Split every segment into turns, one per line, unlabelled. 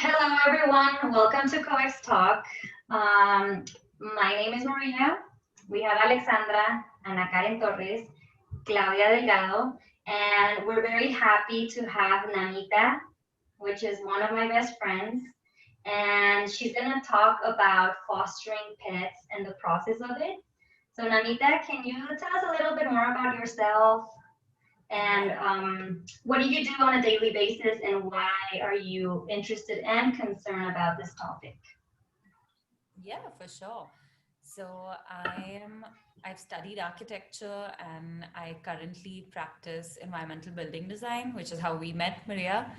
Hello, everyone. Welcome to COEX Talk. My name is Maria. We have Alexandra, Ana Karen Torres, Claudia Delgado, and we're very happy to have Namita, which is one of my best friends. And she's going to talk about fostering pets and the process of it. So, Namita, can you tell us a little bit more about yourself? And
Yeah,
what do you do on a daily basis, and why are you interested and concerned about this topic?
yeah, for sure. So I've studied architecture and I currently practice environmental building design, which is how we met, Maria.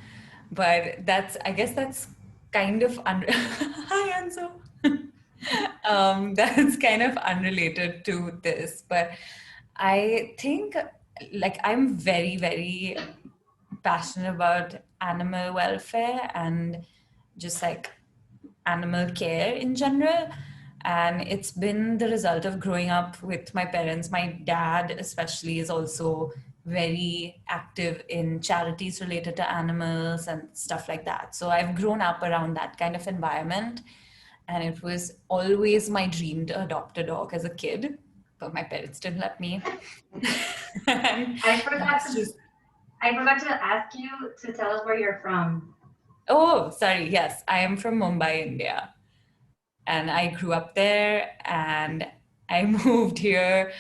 But I guess that's kind of Hi, Anso. That's kind of unrelated to this, but I think like I'm very, very passionate about animal welfare and just like animal care in general. And it's been the result of growing up with my parents. My dad, especially, is also very active in charities related to animals and stuff like that. So I've grown up around that kind of environment. And it was always my dream to adopt a dog as a kid, but my parents didn't let me. And
I forgot
that's
to
just
I forgot to ask you to tell us where you're from.
Oh, sorry. Yes, I am from Mumbai, India. And I grew up there and I moved here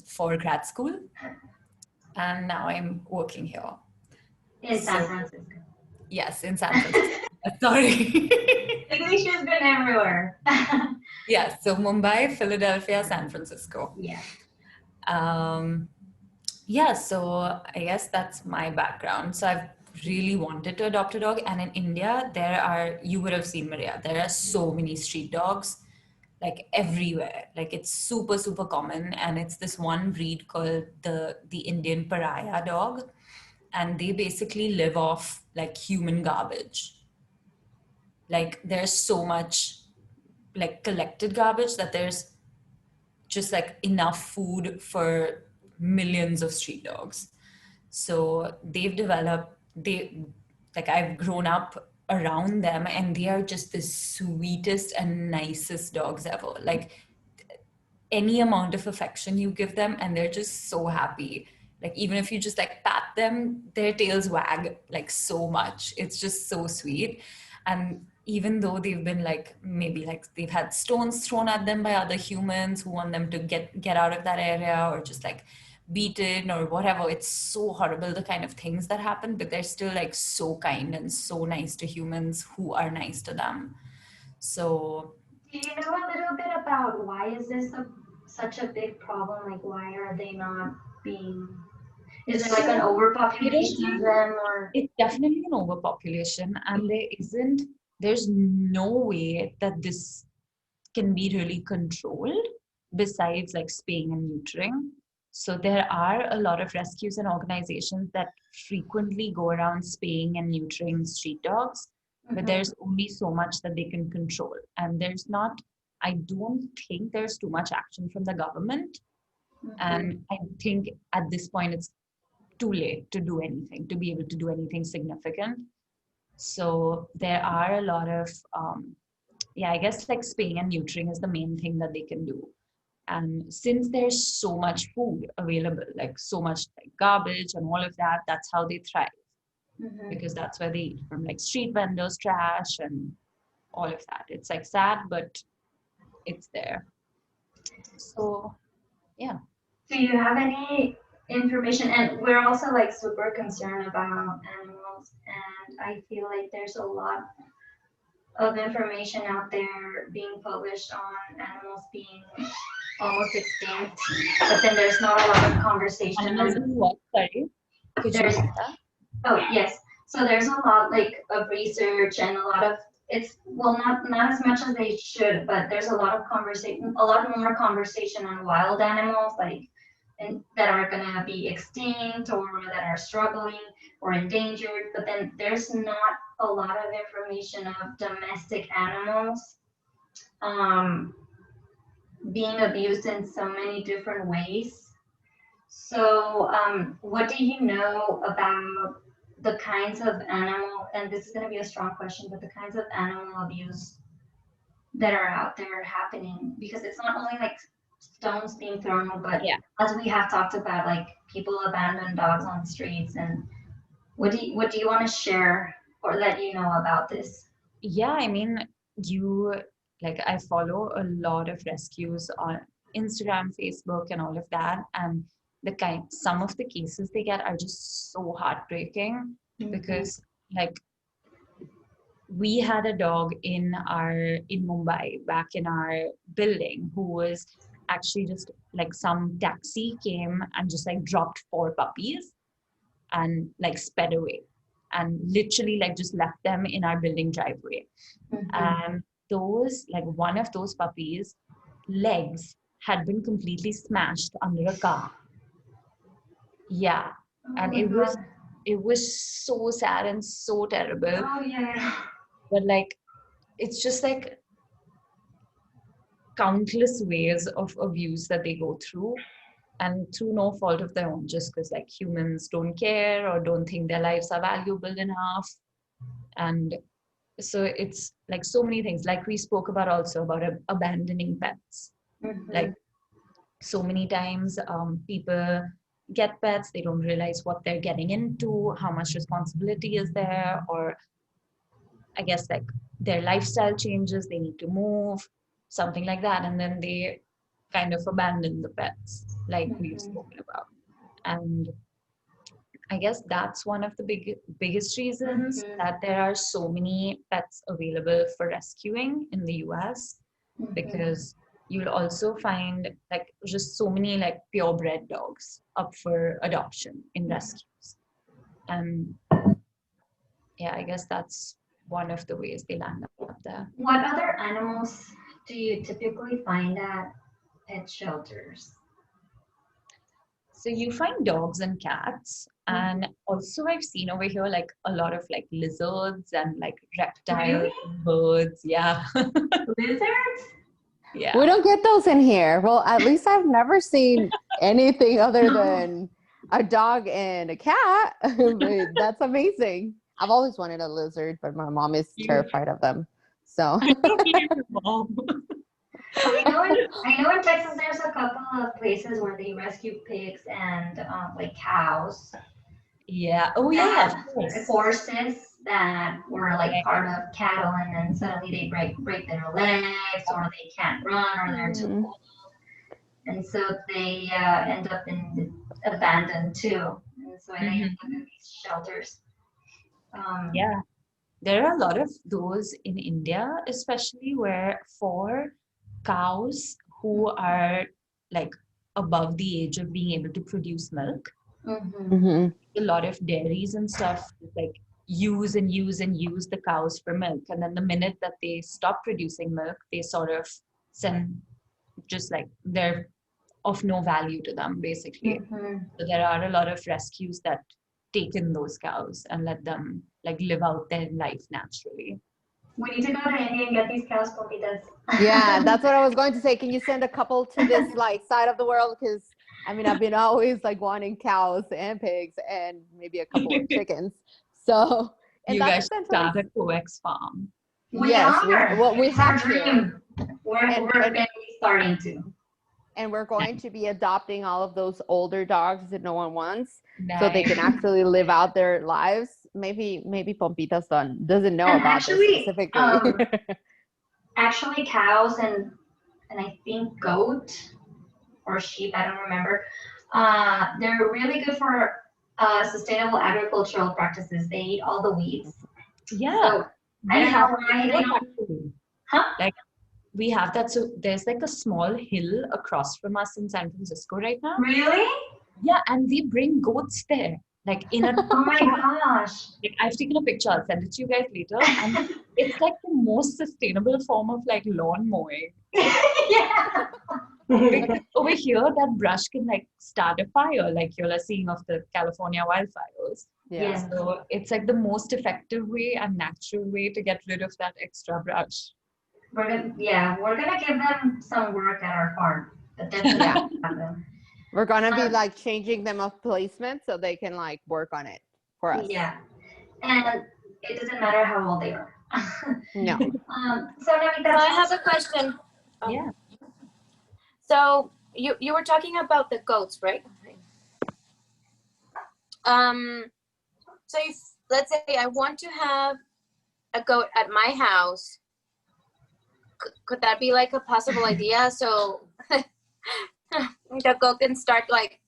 for grad school. And now I'm working here.
In San
So,
Francisco.
yes, in San Francisco. Sorry.
English has been everywhere.
Yes, so Mumbai, Philadelphia, San Francisco.
Yes.
Um, yeah, so I guess that's my background. So I've really wanted to adopt a dog. And in India, you would have seen Maria, there are so many street dogs like everywhere. Like it's super, super common. And it's this one breed called the Indian pariah dog. And they basically live off like human garbage. Like there's so much like collected garbage that there's just like enough food for millions of street dogs. So I've grown up around them and they are just the sweetest and nicest dogs ever. Like any amount of affection you give them and they're just so happy. Like even if you just like pat them, their tails wag like so much. It's just so sweet. And even though they've been like maybe like they've had stones thrown at them by other humans who want them to get out of that area or just like beaten or whatever, it's so horrible the kind of things that happen, but they're still like so kind and so nice to humans who are nice to them. So
Do you know a little bit about why is this such a big problem? Like, why are they not being? Is there like an
so
overpopulation of
traditionally,
them, or?
it's definitely an overpopulation, and there's no way that this can be really controlled besides like spaying and neutering. So there are a lot of rescues and organizations that frequently go around spaying and neutering street dogs, but
Mhm.
there's only so much that they can control. And I don't think there's too much action from the government.
Mhm.
And I think at this point it's too late to do anything, to be able to do anything significant. So there are a lot of, yeah, I guess like spaying and neutering is the main thing that they can do. And since there's so much food available, like so much like garbage and all of that, that's how they thrive
Mhm.
because that's where they eat from like street vendors, trash, and all of that. It's like sad, but it's there. So yeah.
Do you have any information? And we're also like super concerned about animals, and I feel like there's a lot of information out there being published on animals being almost extinct, but then there's not a lot of conversation
Animals
on
in what? Sorry, could you
there's
repeat that?
oh yes. So there's a lot like of research and a lot of it's well not as much as they should, but there's a lot of conversation a lot more conversation on wild animals like and that are gonna be extinct or that are struggling or endangered, but then there's not a lot of information of domestic animals um, being abused in so many different ways. So, what do you know about the kinds of animal, and this is going to be a strong question, but the kinds of animal abuse that are out there happening, because it's not only like stones being thrown, but
Yeah.
as we have talked about, like people abandon dogs on the streets. And what do you want to share or let you know about this?
Yeah, I mean, you like I follow a lot of rescues on Instagram, Facebook, and all of that. And some of the cases they get are just so heartbreaking
Mhm.
because like we had a dog in Mumbai back in our building who was actually just like some taxi came and just like dropped four puppies and like sped away and literally like just left them in our building driveway.
Mhm.
And those like one of those puppies legs had been completely smashed under a car. Yeah.
Oh
And
my God.
it was so sad and so terrible.
Oh yeah.
But like it's just like countless ways of abuse that they go through and through no fault of their own, just because like humans don't care or don't think their lives are valuable enough. And so it's like so many things like we spoke about also about abandoning pets. Like
Mhm.
so many times people get pets, they don't realize what they're getting into, how much responsibility is there, or I guess like their lifestyle changes, they need to move, something like that. And then they kind of abandon the pets, like we've
Mhm.
spoken about. And I guess that's one of the biggest reasons
Mhm.
that there are so many pets available for rescuing in the US,
Mhm.
because you'll also find like just so many like purebred dogs up for adoption in rescues. And yeah, I guess that's one of the ways they land up there.
What other animals do you typically find at pet shelters?
So you find dogs and cats, and also I've seen over here like a lot of like lizards and like reptiles,
Really?
birds. Yeah,
Lizards?
We
yeah.
don't get those in here. Well, at least I've never seen anything other than a dog and a cat. But that's amazing. I've always wanted a lizard, but my mom is
You,
terrified of them. So
your mom.
I know in Texas there's a couple of places where they rescue pigs and like cows
Yeah. Oh yeah, of
and
course.
horses that were like
Right.
part of cattle, and then suddenly they break their legs, or they can't run, or they're too
mm,
old, and so they end up in abandoned too, and so they end
Mhm.
up in these shelters. Um,
Yeah. There are a lot of those in India, especially where for cows who are like above the age of being able to produce milk,
mhm.
hmm
a lot of dairies and stuff like use and use and use the cows for milk. And then the minute that they stop producing milk, they sort of send just like they're of no value to them, basically.
Mhm.
So there are a lot of rescues that take in those cows and let them like live out their life naturally.
We need to go to India and get these cows popitas.
yeah, that's what I was going to say. Can you send a couple to this like side of the world? Because I mean, I've been always like wanting cows and pigs and maybe a couple of chickens. So, and
You
that's
guys
essentially
start a COEX farm.
We
yes.
are.
We
It's our
have to.
dream. We're
and
going
and
to be starting to.
and we're going to be adopting all of those older dogs that no one wants so they
Nice.
can actually live out their lives. Maybe Pompita's son doesn't know
And
about this specifically.
actually cows and I think goat or sheep, I don't remember. They're really good for sustainable agricultural practices. They eat all the weeds.
Yeah,
So I
we
don't
have
know why they
that
don't.
actually.
Huh?
Like we have that. So there's like a small hill across from us in San Francisco right now.
Really?
Yeah, and we bring goats there. Like in a
Oh my gosh.
like I've taken a picture, I'll send it to you guys later. And it's like the most sustainable form of like lawn mowing.
Yeah.
Because over here that brush can like start a fire, like you're seeing of the California wildfires.
Yeah.
Yes.
So it's like the most effective way and natural way to get rid of that extra brush.
We're gonna give them some work at our farm, but definitely
Yeah.
have them.
We're gonna be
Um,
like changing them of placement so they can like work on it for us.
yeah. and it doesn't matter how old they are.
No.
So Namita,
So I have a question.
Yeah.
So you were talking about the goats, right? So if let's say I want to have a goat at my house, could that be like a possible idea? So the goat can start like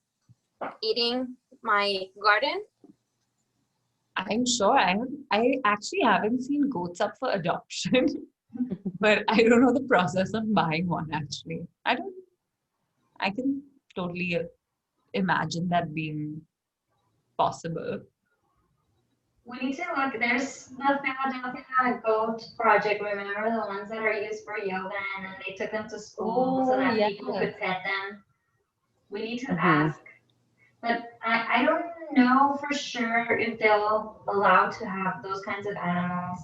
eating my garden?
I'm sure. I actually haven't seen goats up for adoption, but I don't know the process of buying one actually. I can totally imagine that being possible.
we need to look. There's the Philadelphia Goat Project. Remember the ones that are used for yoga, and then they took them to school so that people could pet them. We need to ask. But I don't know for sure if they'll allow to have those kinds of animals.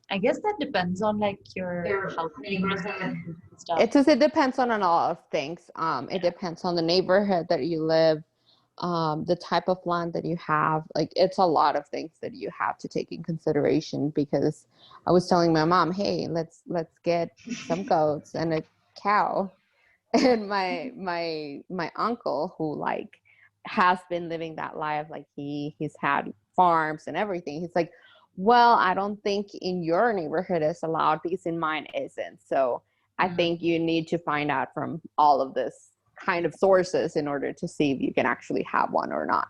I guess that depends on like
Your
house
neighborhood.
and stuff.
It depends on a lot of things. It depends on the neighborhood that you live, the type of land that you have. Like it's a lot of things that you have to take in consideration, because I was telling my mom, hey, let's get some goats and a cow. And my uncle, who like has been living that life, like he's had farms and everything, he's like, well, I don't think in your neighborhood is allowed because in mine isn't. So I think you need to find out from all of this kind of sources in order to see if you can actually have one or not.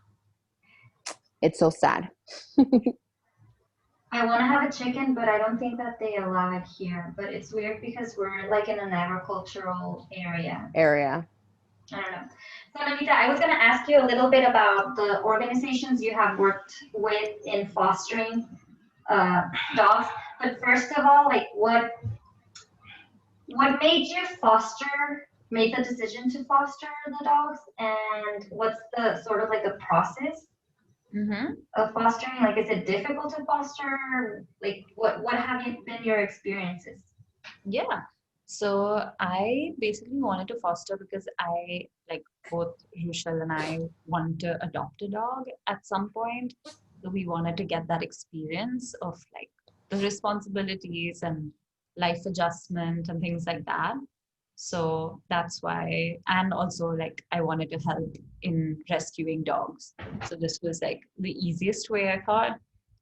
It's so sad.
I want to have a chicken, but I don't think that they allow it here. But it's weird because we're like in an agricultural area.
Area.
I don't know. So Namita, I was going to ask you a little bit about the organizations you have worked with in fostering dogs. But first of all, like what made you made the decision to foster the dogs, and what's the sort of like the process of fostering? Like, is it difficult to foster? Like, what have been your experiences?
Yeah. So I basically wanted to foster because I like both Rochelle and I wanted to adopt a dog at some point. So we wanted to get that experience of like the responsibilities and life adjustment and things like that. So that's why, and also like I wanted to help in rescuing dogs. So this was like the easiest way I thought,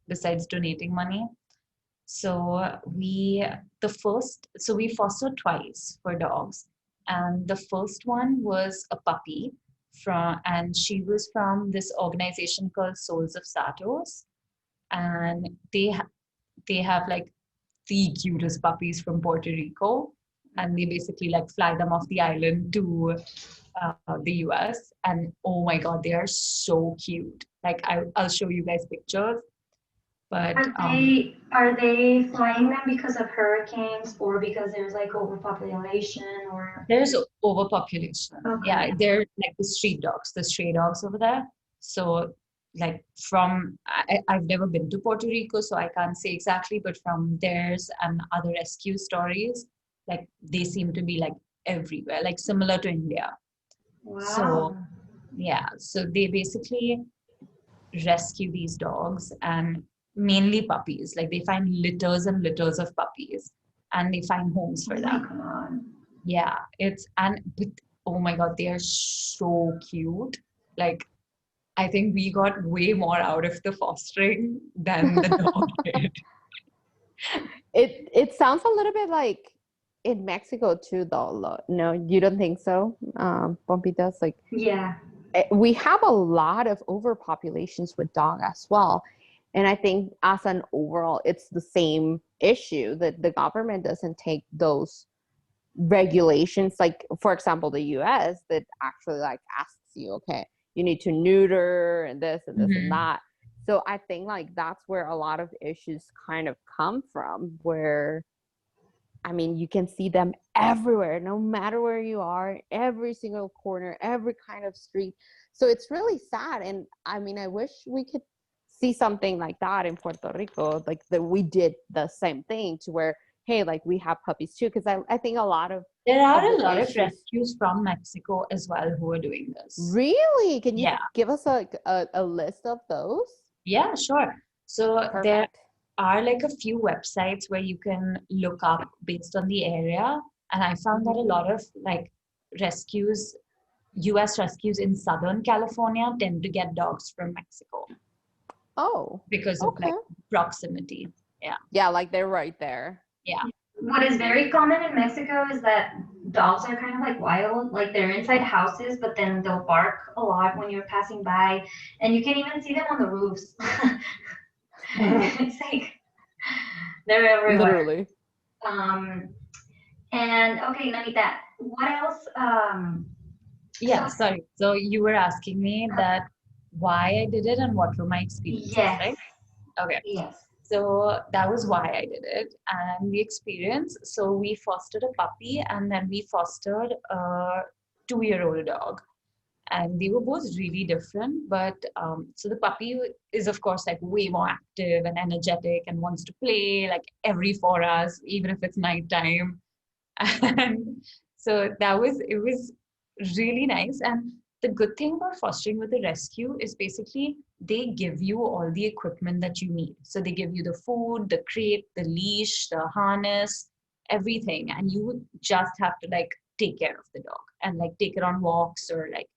besides donating money. So we fostered twice for dogs, and the first one was a puppy and she was from this organization called Souls of Satos, and they have like the cutest puppies from Puerto Rico, and they basically like fly them off the island to the US, and oh my god, they are so cute. Like I'll show you guys pictures. But
are they flying them because of hurricanes or because there's like overpopulation or?
There's overpopulation.
Okay.
Yeah, they're like the street dogs, the stray dogs over there. So like I've never been to Puerto Rico, so I can't say exactly, but from theirs and other rescue stories, like they seem to be like everywhere, like similar to India.
Wow.
So yeah, so they basically rescue these dogs, and mainly puppies. Like they find litters and litters of puppies, and they find homes for them.
God.
Yeah, but oh my god, they are so cute. Like I think we got way more out of the fostering than the dog did.
It sounds a little bit like in Mexico too, though. No, you don't think so, Pompitas? Like,
yeah,
we have a lot of overpopulations with dog as well, and I think as an overall, it's the same issue that the government doesn't take those regulations. Like, for example, the U.S. that actually like asks you, okay, you need to neuter and this and this and that. So I think like that's where a lot of issues kind of come from, where I mean, you can see them everywhere, no matter where you are, every single corner, every kind of street. So it's really sad. And I mean, I wish we could see something like that in Puerto Rico, like that we did the same thing to where, hey, like we have puppies too. Because I think a lot of
there are a lot of rescues from Mexico as well who are doing this.
Really? Can you give us a list of those?
Yeah, sure. So there
Perfect.
are like a few websites where you can look up based on the area. And I found that a lot of like rescues, US rescues in Southern California tend to get dogs from Mexico
Oh,
because of
okay.
like proximity. Yeah.
Yeah, like they're right there.
Yeah.
What is very common in Mexico is that dogs are kind of like wild, like they're inside houses, but then they'll bark a lot when you're passing by, and you can even see them on the roofs. It's like they're everywhere.
Literally.
Um, and okay, Namita, what else?
Yeah,
So
sorry. So you were asking me that why I did it and what were my experiences,
yes,
right? Okay.
yes.
So that was why I did it. And the experience, so we fostered a puppy and then we fostered a 2-year-old dog. And they were both really different. But so the puppy is, of course, like way more active and energetic and wants to play like every 4 hours, even if it's nighttime. And so it was really nice. And the good thing about fostering with a rescue is basically they give you all the equipment that you need. So they give you the food, the crate, the leash, the harness, everything. And you just have to like take care of the dog and like take it on walks or like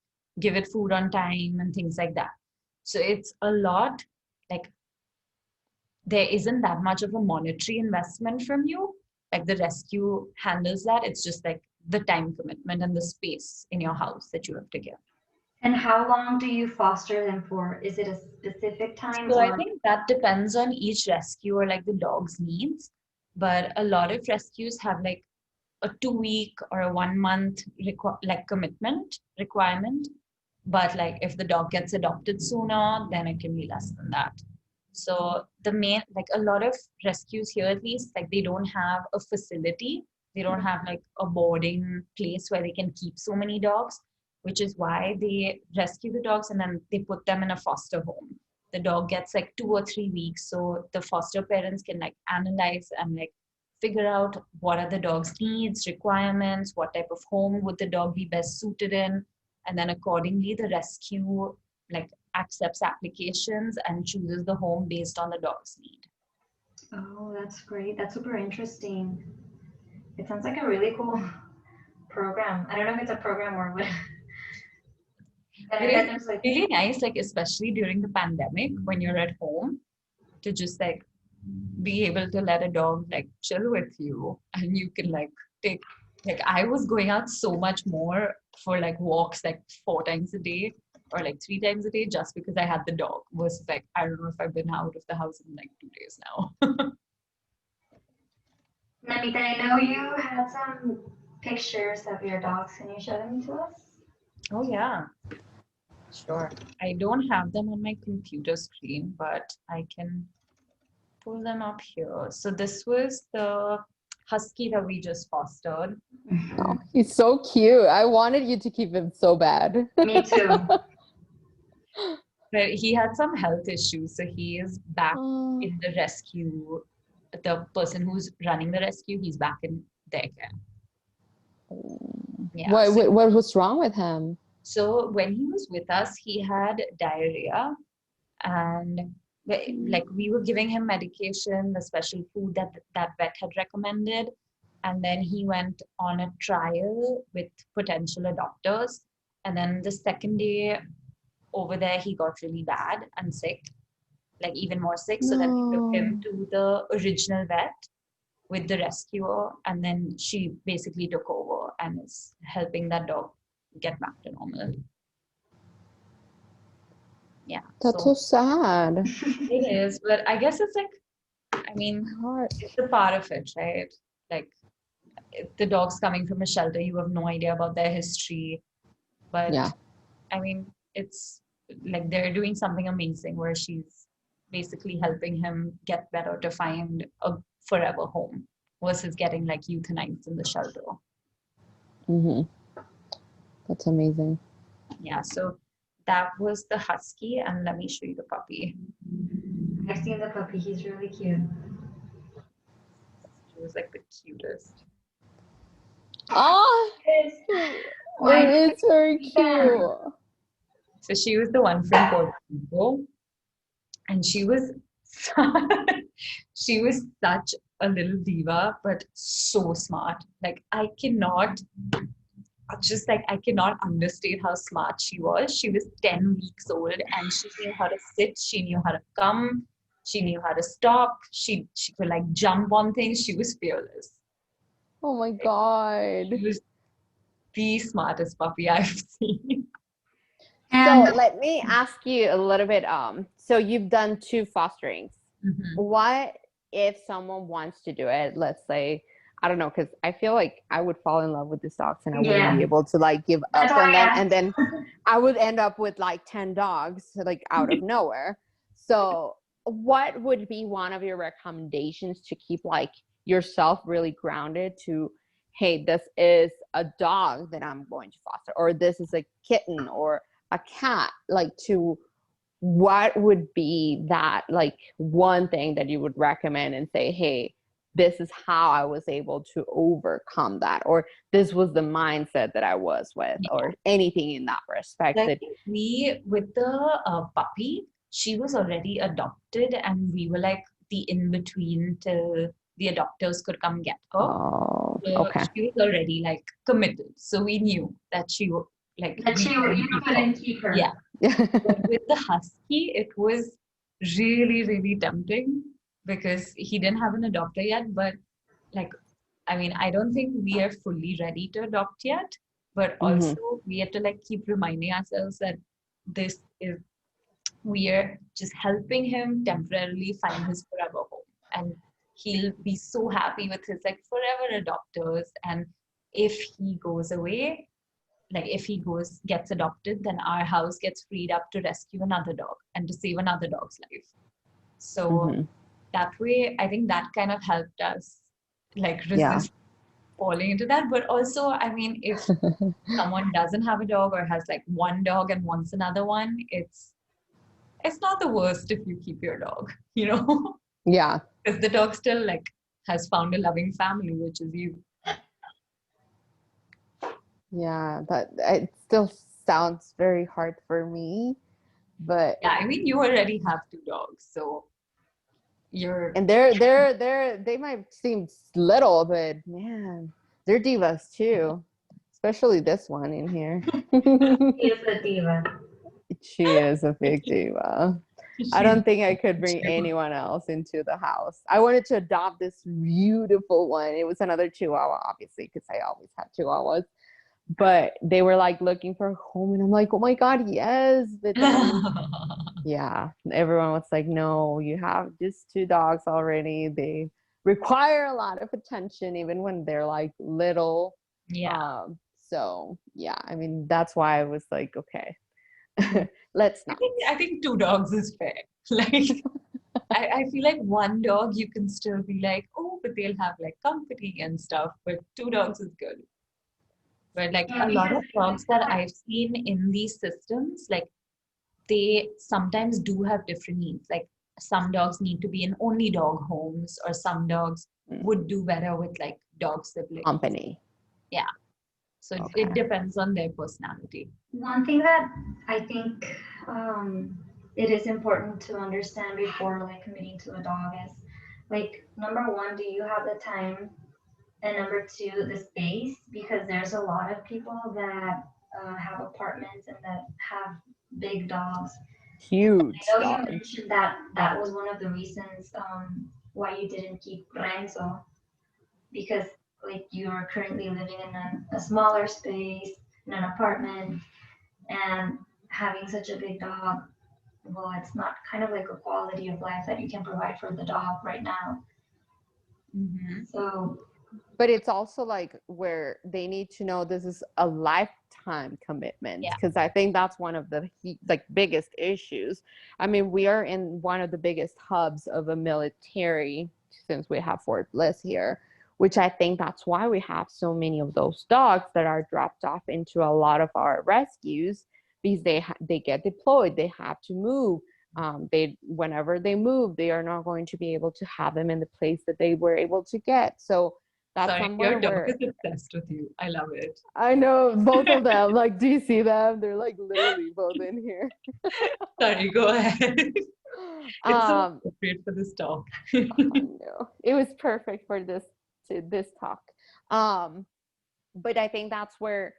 give it food on time and things like that. So it's a lot like there isn't that much of a monetary investment from you. Like the rescue handles that. It's just like the time commitment and the space in your house that you have to give.
And how long do you foster them for? Is it a specific time
So I
or?
think that depends on each rescue or like the dog's needs. But a lot of rescues have like a 2 week or a 1 month like commitment requirement. But like if the dog gets adopted sooner, then it can be less than that. So the main, like a lot of rescues here at least, like they don't have a facility. They don't have like a boarding place where they can keep so many dogs, which is why they rescue the dogs and then they put them in a foster home. The dog gets like 2 or 3 weeks. So the foster parents can like analyze and like figure out what are the dog's needs, requirements, what type of home would the dog be best suited in. And then accordingly, the rescue like accepts applications and chooses the home based on the dog's need.
Oh, that's great. That's super interesting. It sounds like a really cool program. I don't know if it's a program or what. But
It
that
is
seems like
really nice, like especially during the pandemic when you're at home, to just like be able to let a dog like chill with you and you can like take like I was going out so much more for like walks like 4 times a day or like 3 times a day just because I had the dog versus like I don't know if I've been out of the house in like 2 days now.
Namita, I know you had some pictures of your dogs. Can you show them to us?
Oh yeah, sure. I don't have them on my computer screen, but I can pull them up here. So this was the husky that we just fostered.
Oh, he's so cute. I wanted you to keep him so bad.
Me too.
But he had some health issues, so he is back
Oh,
in the rescue. The person who's running the rescue, he's back in their care. Yeah.
what was wrong with him?
So when he was with us, he had diarrhea, and like we were giving him medication, the special food that vet had recommended, and then he went on a trial with potential adopters, and then the second day over there, he got really bad and sick, like even more sick. So then we took him to the original vet with the rescuer, and then she basically took over and is helping that dog get back to normal. Yeah.
That's so sad.
It is, but I guess it's like, I mean, it's a part of it, right? Like, if the dog's coming from a shelter, you have no idea about their history. But
Yeah.
I mean, it's like they're doing something amazing where she's basically helping him get better to find a forever home versus getting like euthanized in the shelter.
Mm-hmm. That's amazing.
Yeah, so that was the husky, and let me show you the puppy.
I've seen the puppy. He's really cute.
She was like the cutest.
Oh,
Why
it is very
do
cute.
So she was the one from Puerto Rico, and she was She was such a little diva, but so smart. Like I cannot understate how smart she was. She was 10 weeks old and she knew how to sit, she knew how to come, she knew how to stop, she could like jump on things. She was fearless.
Oh my God.
She was the smartest puppy I've seen.
So
And
let me ask you a little bit. So you've done 2 fosterings.
Mhm.
What if someone wants to do it? Let's say, I don't know, because I feel like I would fall in love with these dogs and I wouldn't be
yeah,
able to like give
that's
up
why
on
I
them,
asked.
and then I would end up with like 10 dogs like out of nowhere. So what would be one of your recommendations to keep like yourself really grounded to, hey, this is a dog that I'm going to foster, or this is a kitten or a cat, like to what would be that like one thing that you would recommend and say, hey, this is how I was able to overcome that, or this was the mindset that I was with, or anything in that respect
I
that
think we, with the puppy, she was already adopted, and we were like the in between till the adopters could come get her.
oh
So
okay
she was already like committed. So we knew that like
That
we couldn't
you
keep her.
couldn't keep her.
Yeah. But with the husky, it was really, really tempting because he didn't have an adopter yet. But like, I mean, I don't think we are fully ready to adopt yet. But also, we have to like keep reminding ourselves that this is, we are just helping him temporarily find his forever home. And he'll be so happy with his like forever adopters. And if he goes away, like if he gets adopted, then our house gets freed up to rescue another dog and to save another dog's life. So that way, I think that kind of helped us like
yeah
resist falling into that. But also, I mean, if someone doesn't have a dog or has like one dog and wants another one, it's not the worst if you keep your dog, you know,
yeah
because the dog still like has found a loving family, which is you.
yeah but it still sounds very hard for me, but
Yeah, I mean, you already have 2 dogs, so you're
and they might seem little, but man, they're divas too, especially this one in here.
He is a diva.
She is a big diva. I
she's
don't think I could bring anyone else into the house. I wanted to adopt this beautiful one. It was another Chihuahua, obviously, because I always had Chihuahuas. But they were like looking for a home, and I'm like, oh my God, yes. But then, yeah, everyone was like, no, you have just 2 dogs already. They require a lot of attention, even when they're like little.
yeah.
So yeah, I mean, that's why I was like, okay, let's not.
I think 2 dogs is fair. Like I feel like 1 dog you can still be like, oh, but they'll have like company and stuff. But 2 dogs is good. But like
Yeah,
a lot of
because
dogs that I've seen in these systems, like they sometimes do have different needs. Like some dogs need to be in only dog homes, or some dogs would do better with like dog siblings.
Company.
Yeah. So
Okay.
it depends on their personality.
one thing that I think it is important to understand before like committing to a dog is like number one, do you have the time? And number two, the space, because there's a lot of people that have apartments and that have big dogs.
Huge
I know you
dogs.
mentioned that that was one of the reasons why you didn't keep Renzo, because like you are currently living in a smaller space in an apartment and having such a big dog, well, it's not kind of like a quality of life that you can provide for the dog right now.
Mm-hmm.
So
But it's also like where they need to know this is a lifetime commitment,
Yeah.
because I think that's one of the like biggest issues. I mean, we are in one of the biggest hubs of a military, since we have Fort Bliss here, which I think that's why we have so many of those dogs that are dropped off into a lot of our rescues, because they get deployed, they have to move. Whenever they move, they are not going to be able to have them in the place that they were able to get. So That's
Sorry,
somewhere
your dog
where
is obsessed with you. I love it.
I know both of them. Like, do you see them? They're like literally both in here.
Sorry, go ahead. It's so
Um,
appropriate for this talk.
I know. It was perfect for this talk. But I think that's where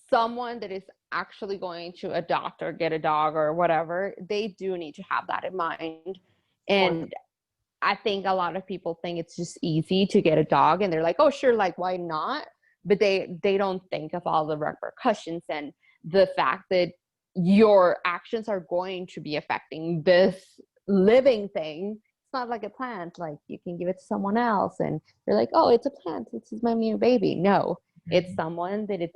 someone that is actually going to adopt or get a dog or whatever, they do need to have that in mind. And I think a lot of people think it's just easy to get a dog and they're like, oh, sure, like, why not? But they don't think of all the repercussions and the fact that your actions are going to be affecting this living thing. It's not like a plant, like you can give it to someone else and you're like, oh, it's a plant, this is my new baby. No, it's someone that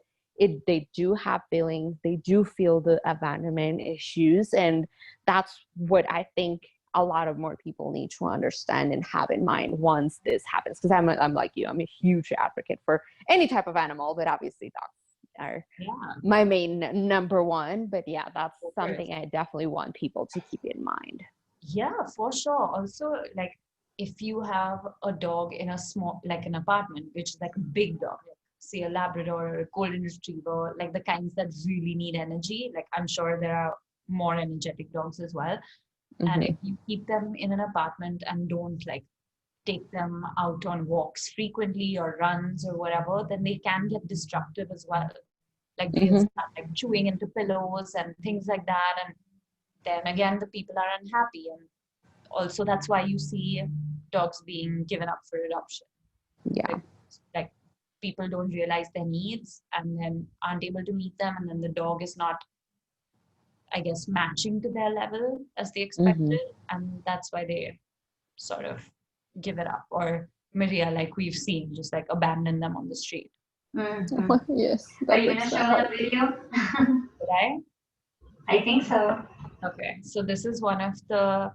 they do have feelings, they do feel the abandonment issues, and that's what I think a lot of more people need to understand and have in mind once this happens. Because I'm like you, I'm a huge advocate for any type of animal, but obviously dogs are my main number one. But yeah, that's something I definitely want people to keep in mind.
Yeah, for sure. Also, like if you have a dog in a small, like an apartment, which is like a big dog, like say a Labrador or a Golden Retriever, like the kinds that really need energy. Like I'm sure there are more energetic dogs as well. And if you keep them in an apartment and don't like take them out on walks frequently or runs or whatever, then they can get destructive as well. Like they'll start like chewing into pillows and things like that. And then again, the people are unhappy. And also that's why you see dogs being given up for adoption.
Yeah.
Like people don't realize their needs and then aren't able to meet them. And then the dog is not, I guess, matching to their level as they expected. And that's why they sort of give it up. Or Maria, like we've seen, just like abandon them on the street.
Yes.
Are you going to show the video?
Did I?
I think so.
Okay, so this is one of the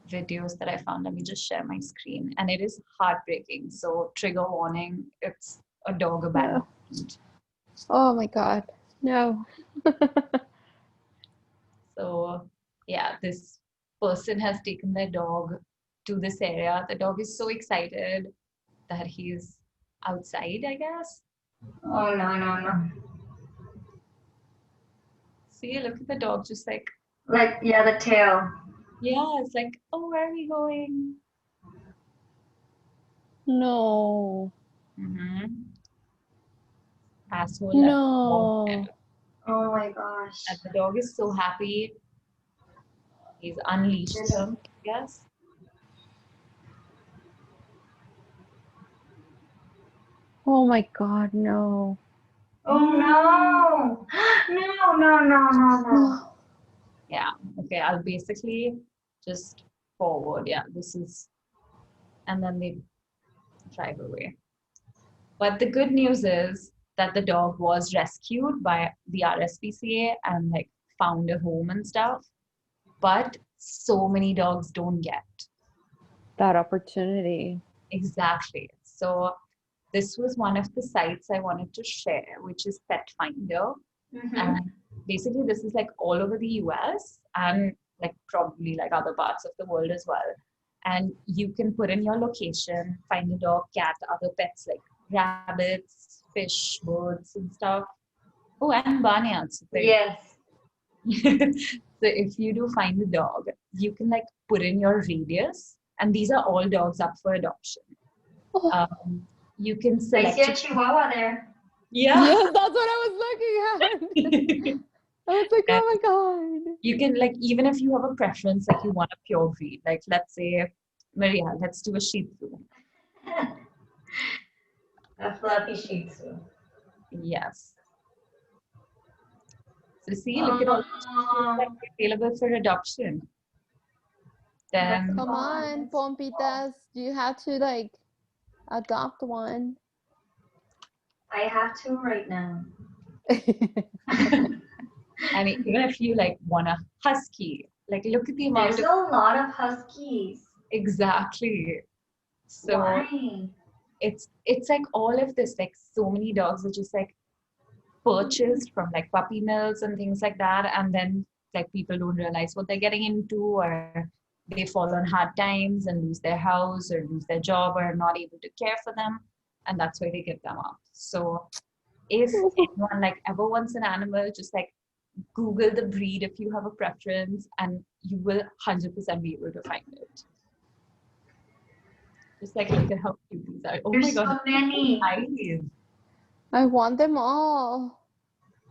videos that I found. Let me just share my screen. And it is heartbreaking. So trigger warning, it's a dog abandonment.
Oh my God. No.
So yeah, this person has taken their dog to this area. The dog is so excited that he's outside, I guess.
Oh, no.
See, look at the dog just like,
Yeah, the tail.
yeah, it's like, oh, where are we going?
No.
Asshole.
No.
Oh my gosh.
And the dog is so happy. He's unleashed him, yes.
Oh my God, no.
Oh no. No.
Yeah, okay, I'll basically just forward. Yeah, this is, and then they drive away. But the good news is that the dog was rescued by the RSPCA and like found a home and stuff. But so many dogs don't get
that opportunity.
Exactly. So this was one of the sites I wanted to share, which is Pet Finder. And basically this is like all over the US and like probably like other parts of the world as well. And you can put in your location, find a dog, cat, other pets like rabbits, fish, birds and stuff. Oh, and barnyards.
Yes.
So if you do find a dog, you can like put in your radius, and these are all dogs up for adoption. You can select.
I see a Chihuahua there.
Yeah.
Yes, that's what I was looking at. I was like, oh my God.
You can like, even if you have a preference, like you want a pure breed, like let's say, Maria, let's do a Shih Tzu.
A fluffy Shih Tzu.
Yes. So see, look at all like available for adoption. Then
come on, Pompitas, you have to like adopt one.
I have to right now.
I mean, even if you like want a husky, like look at the amount.
There's a lot of huskies.
Exactly. So
why?
It's like all of this, like so many dogs are just like purchased from like puppy mills and things like that, and then like people don't realize what they're getting into, or they fall on hard times and lose their house or lose their job or are not able to care for them. and that's why they give them up. So if anyone like ever wants an animal, just like Google the breed if you have a preference, and you will 100% be able to find it. Just like look at how cute these are. Oh
There's
my god,
so many.
eyes.
I want them all.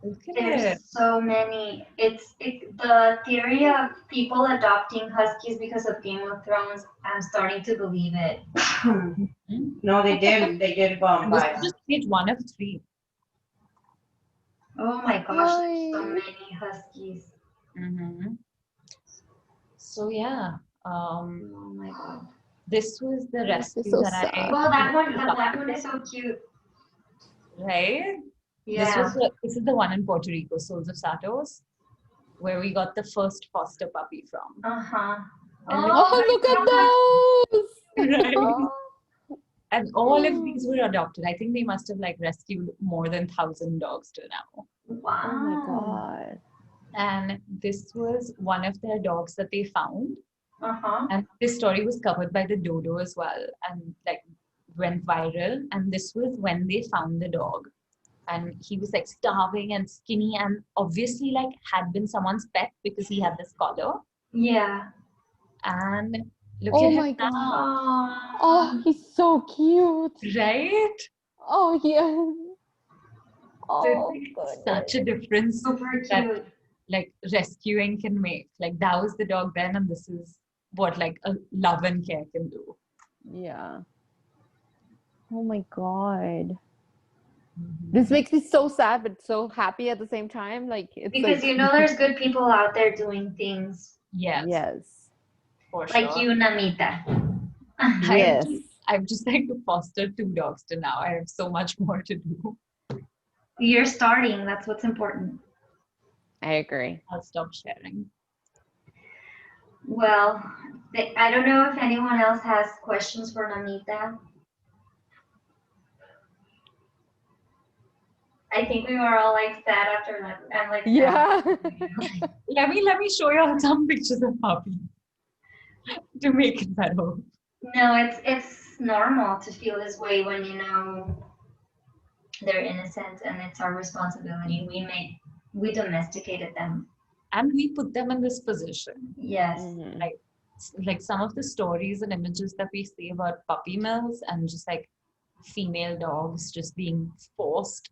Look at
There's
it.
so many. The theory of people adopting huskies because of Game of Thrones. I'm starting to believe it.
No, they did. They did
This
buy
is just page 1 of 3.
Oh my gosh, there's so
Hi.
many huskies.
So yeah,
Oh my god.
this was the
This is
rescue
so
that
sad.
I
Well, the black one is so cute.
right.
Yeah.
This is the one in Puerto Rico, Souls of Satos, where we got the first foster puppy from.
Uh-huh.
And
Oh, look at those!
Right.
Oh.
And all of these were adopted. I think they must have like rescued more than 1,000 dogs till now.
Wow.
Oh my god.
And this was one of their dogs that they found.
Uh-huh.
And this story was covered by the Dodo as well, and like went viral. And this was when they found the dog. And he was like starving and skinny, and obviously like had been someone's pet because he had this collar.
Yeah.
And look
Oh
at
my
him
god.
now,
Oh, he's so cute.
right?
Oh yes.
So
Oh,
it's
goodness.
such a difference
Super
that
cute.
like rescuing can make. Like that was the dog then, and this is what like a love and care can do.
Yeah. Oh my god. This makes me so sad but so happy at the same time. Like it's
Because
like
there's good people out there doing things.
Yes,
yes.
for
Like
sure.
you, Namita.
Yes.
I've just like fostered 2 dogs till now. I have so much more to do.
You're starting. That's what's important.
I agree.
I'll stop sharing.
Well, I don't know if anyone else has questions for Namita. I think we were all like sad after that. I'm like, sad.
Yeah.
Let me show you all some pictures of puppies to make it better.
No, it's normal to feel this way when you know they're innocent, and it's our responsibility. We domesticated them.
And we put them in this position.
Yes.
Mhm.
Like some of the stories and images that we see about puppy mills and just like female dogs just being forced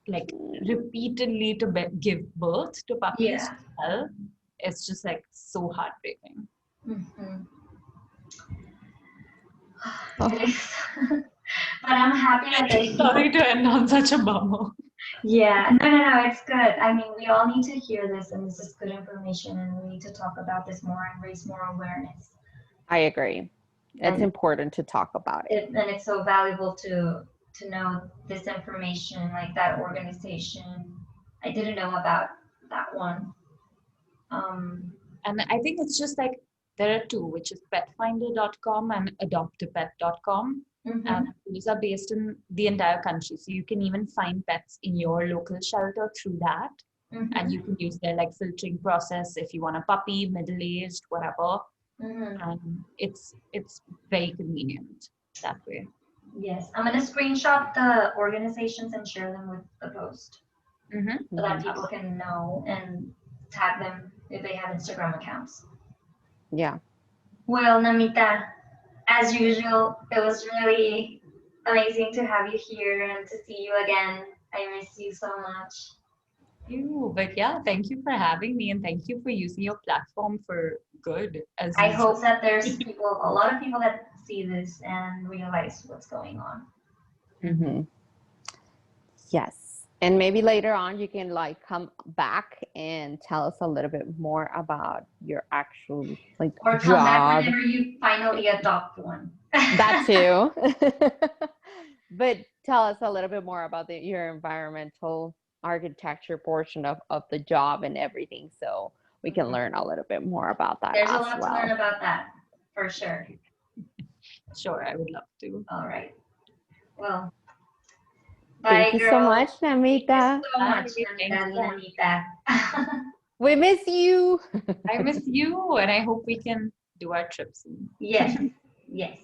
like repeatedly to give birth to puppies
Yeah.
as well. It's just like so heartbreaking.
Mm-hmm.
Oh.
It is. But I'm happy that they.
Sorry to end on such a bummer.
Yeah, no, it's good. I mean, we all need to hear this, and this is good information, and we need to talk about this more and raise more awareness.
I agree. It's
And
important to talk about it.
and it's so valuable to know this information, like that organization. I didn't know about that one.
And I think it's just like there are 2, which is petfinder.com and adoptapet.com.
Mhm.
And these are based in the entire country. So you can even find pets in your local shelter through that.
Mhm.
And you can use their like filtering process if you want a puppy, middle-aged, whatever.
Mhm.
And it's very convenient that way.
Yes, I'm gonna screenshot the organizations and share them with the post
Mm-hmm.
so that people can know and tag them if they have Instagram accounts.
Yeah.
Well, Namita, as usual, it was really amazing to have you here and to see you again. I miss you so much.
But yeah, thank you for having me, and thank you for using your platform for good. As
I
usual.
hope that there's a lot of people that see this and realize what's going on.
Mm-hmm. Yes. And maybe later on you can like come back and tell us a little bit more about your actual like
Or come back
job.
whenever you finally adopt one.
That too. But tell us a little bit more about your environmental architecture portion of the job and everything, so we can learn a little bit more about that.
There's a
as
lot
well.
to learn about that, for sure.
Sure, I would love to.
All right. Well,
Thank
bye,
you
girl.
so much, Namita.
So much,
Thanks.
Namita.
We miss you.
I miss you, and I hope we can do our trip soon.
Yes, yes.